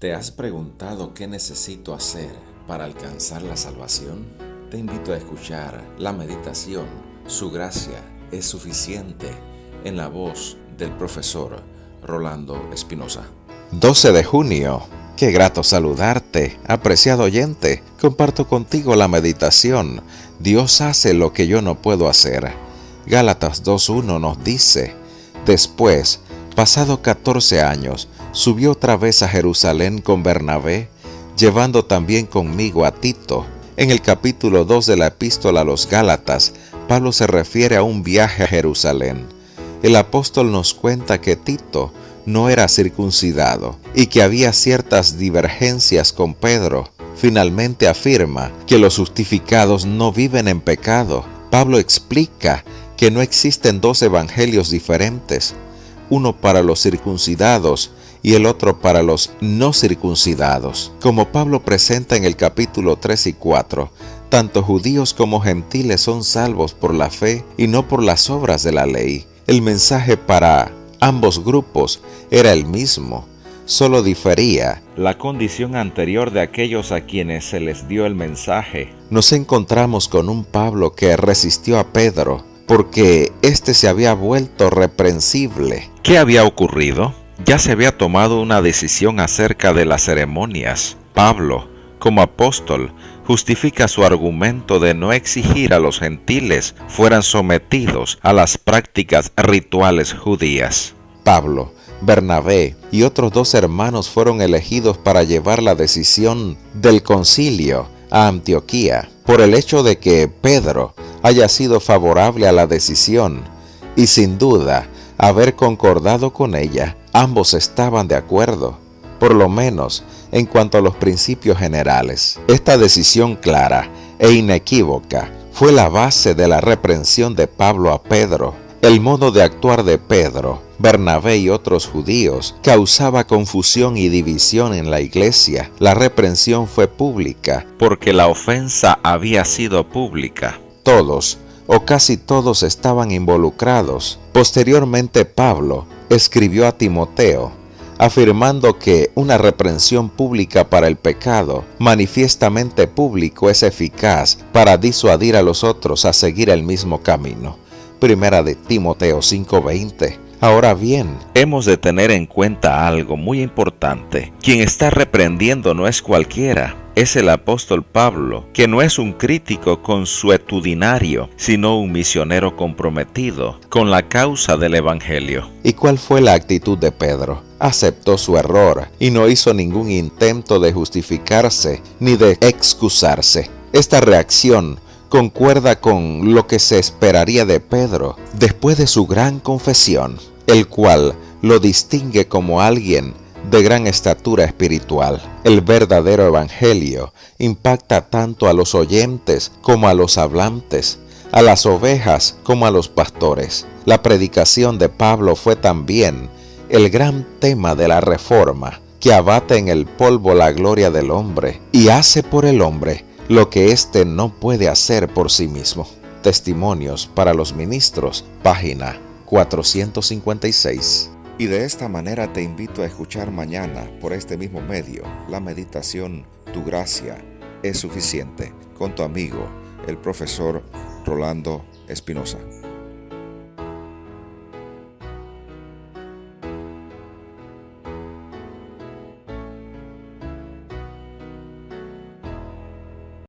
¿Te has preguntado qué necesito hacer para alcanzar la salvación? Te invito a escuchar la meditación Su gracia es suficiente en la voz del profesor Rolando Espinosa. 12 de junio. Qué grato saludarte, apreciado oyente. Comparto contigo la meditación. Dios hace lo que yo no puedo hacer. Gálatas 2:1 nos dice: Después, pasado 14 años, subí otra vez a Jerusalén con Bernabé, llevando también conmigo a Tito. En el capítulo 2 de la epístola a los Gálatas, Pablo se refiere a un viaje a Jerusalén. El apóstol nos cuenta que Tito no era circuncidado y que había ciertas divergencias con Pedro. Finalmente afirma que los justificados no viven en pecado. Pablo explica que no existen dos evangelios diferentes, uno para los circuncidados y el otro para los no circuncidados. Como Pablo presenta en el capítulo 3 y 4, tanto judíos como gentiles son salvos por la fe y no por las obras de la ley. El mensaje para ambos grupos era el mismo, solo difería la condición anterior de aquellos a quienes se les dio el mensaje. Nos encontramos con un Pablo que resistió a Pedro porque éste se había vuelto reprensible. ¿Qué había ocurrido? Ya se había tomado una decisión acerca de las ceremonias. Pablo, como apóstol, justifica su argumento de no exigir a los gentiles fueran sometidos a las prácticas rituales judías. Pablo, Bernabé y otros dos hermanos fueron elegidos para llevar la decisión del concilio a Antioquía, por el hecho de que Pedro haya sido favorable a la decisión y sin duda haber concordado con ella. Ambos estaban de acuerdo, por lo menos en cuanto a los principios generales. Esta decisión clara e inequívoca fue la base de la reprensión de Pablo a Pedro. El modo de actuar de Pedro, Bernabé y otros judíos causaba confusión y división en la iglesia. La reprensión fue pública porque la ofensa había sido pública. Todos o casi todos estaban involucrados. Posteriormente Pablo escribió a Timoteo, afirmando que una reprensión pública para el pecado, manifiestamente público, es eficaz para disuadir a los otros a seguir el mismo camino. Primera de Timoteo 5:20. Ahora bien, hemos de tener en cuenta algo muy importante. Quien está reprendiendo no es cualquiera. Es el apóstol Pablo, que no es un crítico consuetudinario, sino un misionero comprometido con la causa del evangelio. ¿Y cuál fue la actitud de Pedro? Aceptó su error y no hizo ningún intento de justificarse ni de excusarse. Esta reacción concuerda con lo que se esperaría de Pedro después de su gran confesión, el cual lo distingue como alguien de gran estatura espiritual. El verdadero evangelio impacta tanto a los oyentes como a los hablantes, a las ovejas como a los pastores. La predicación de Pablo fue también el gran tema de la reforma, que abate en el polvo la gloria del hombre y hace por el hombre lo que éste no puede hacer por sí mismo. Testimonios para los ministros, página 456. Y de esta manera te invito a escuchar mañana por este mismo medio la meditación Tu gracia es suficiente con tu amigo, el profesor Rolando Espinosa.